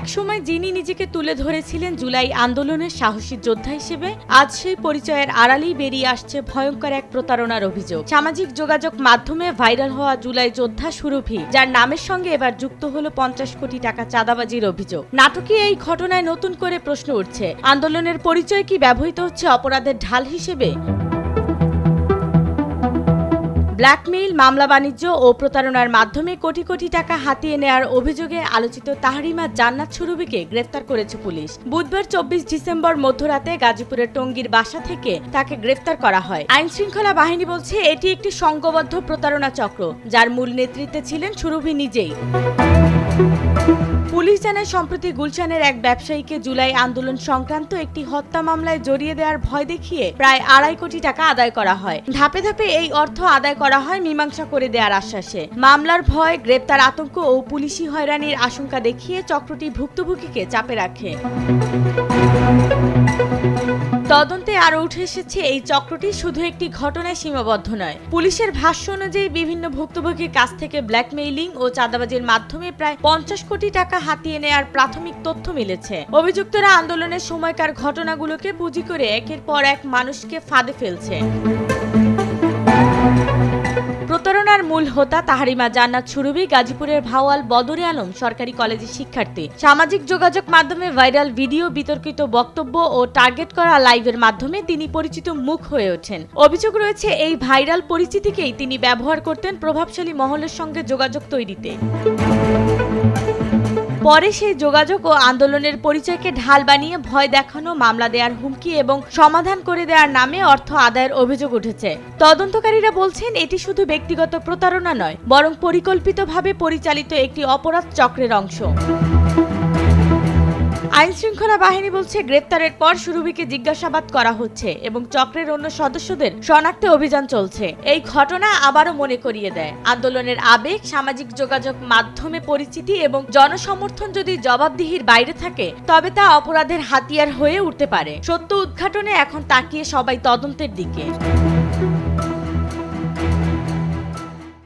একসময় যিনি নিজেকে তুলে ধরেছিলেন জুলাই আন্দোলনের সাহসী যোদ্ধা হিসেবে, আজ সেই পরিচয়ের আড়ালেই বেরিয়ে আসছে ভয়ঙ্কর এক প্রতারণার অভিযোগ। সামাজিক যোগাযোগ মাধ্যমে ভাইরাল হওয়া জুলাই যোদ্ধা সুরভি, যার নামের সঙ্গে এবার যুক্ত হলো 50 কোটি টাকা চাঁদাবাজির অভিযোগ। নাটকীয় এই ঘটনায় নতুন করে প্রশ্ন উঠছে, আন্দোলনের পরিচয় কি ব্যবহৃত হচ্ছে অপরাধের ঢাল হিসেবে? ব্ল্যাকমেইল, মামলা বাণিজ্য ও প্রতারণার মাধ্যমে কোটি কোটি টাকা হাতিয়ে নেওয়ার অভিযোগে আলোচিত তাহরিমা জান্নাত সুরভিকে গ্রেফতার করেছে পুলিশ। বুধবার 24 ডিসেম্বর মধ্যরাতে গাজীপুরের টঙ্গীর বাসা থেকে তাকে গ্রেফতার করা হয়। আইনশৃঙ্খলা বাহিনী বলছে এটি একটি সংঘবদ্ধ প্রতারণা চক্র, যার মূল নেতৃত্বে ছিলেন সুরভি নিজেই। পুলিশ জানায়, সম্প্রতি গুলশানের এক ব্যবসায়ীকে জুলাই আন্দোলন সংক্রান্ত একটি হত্যা মামলায় জড়িয়ে দেওয়ার ভয় দেখিয়ে প্রায় 2.5 কোটি টাকা আদায় করা হয়। ধাপে ধাপে এই অর্থ আদায় করা হয় মীমাংসা করে দেওয়ার আশ্বাসে। মামলার ভয়, গ্রেপ্তার আতঙ্ক ও পুলিশি হয়রানির আশঙ্কা দেখিয়ে চক্রটি ভুক্তভোগীকে চাপে রাখে। তদন্তে আরও উঠে এসেছে, এই চক্রটি শুধু একটি ঘটনায় সীমাবদ্ধ নয়। পুলিশের ভাষ্য অনুযায়ী বিভিন্ন ভুক্তভোগীর কাছ থেকে ব্ল্যাকমেইলিং ও চাঁদাবাজির মাধ্যমে প্রায় 50 কোটি টাকা হাতিয়ে নেওয়ার প্রাথমিক তথ্য মিলেছে। অভিযুক্তরা আন্দোলনের সময়কার ঘটনাগুলোকে পুঁজি করে একের পর এক মানুষকে ফাঁদে ফেলছে। প্রতারণার মূল হোতা তাহরিমা জান্নাত সুরভি গাজীপুরের ভাওয়াল বদরে আলম সরকারি কলেজের শিক্ষার্থী। সামাজিক যোগাযোগ মাধ্যমে ভাইরাল ভিডিও, বিতর্কিত বক্তব্য ও টার্গেট করা লাইভের মাধ্যমে তিনি পরিচিত মুখ হয়ে ওঠেন। অভিযোগ রয়েছে, এই ভাইরাল পরিচিতিকেই তিনি ব্যবহার করতেন প্রভাবশালী মহলের সঙ্গে যোগাযোগ তৈরিতে। পরে সেই যোগাযোগ ও আন্দোলনের পরিচয়কে ঢাল বানিয়ে ভয় দেখানো, মামলা দেওয়ার হুমকি এবং সমাধান করে দেওয়ার নামে অর্থ আদায়ের অভিযোগ উঠেছে। তদন্তকারীরা বলছেন, এটি শুধু ব্যক্তিগত প্রতারণা নয়, বরং পরিকল্পিতভাবে পরিচালিত একটি অপরাধ চক্রের অংশ। আইনশৃঙ্খলা বাহিনী বলছে, গ্রেপ্তারের পর সুরভিকে জিজ্ঞাসাবাদ করা হচ্ছে এবং চক্রের অন্য সদস্যদের শনাক্তে অভিযান চলছে। এই ঘটনা আবারও মনে করিয়ে দেয়, আন্দোলনের আবেগ, সামাজিক যোগাযোগ মাধ্যমে পরিচিতি এবং জনসমর্থন যদি জবাবদিহির বাইরে থাকে, তবে তা অপরাধের হাতিয়ার হয়ে উঠতে পারে। সত্য উদ্ঘাটনে এখন তাকিয়ে সবাই তদন্তের দিকে।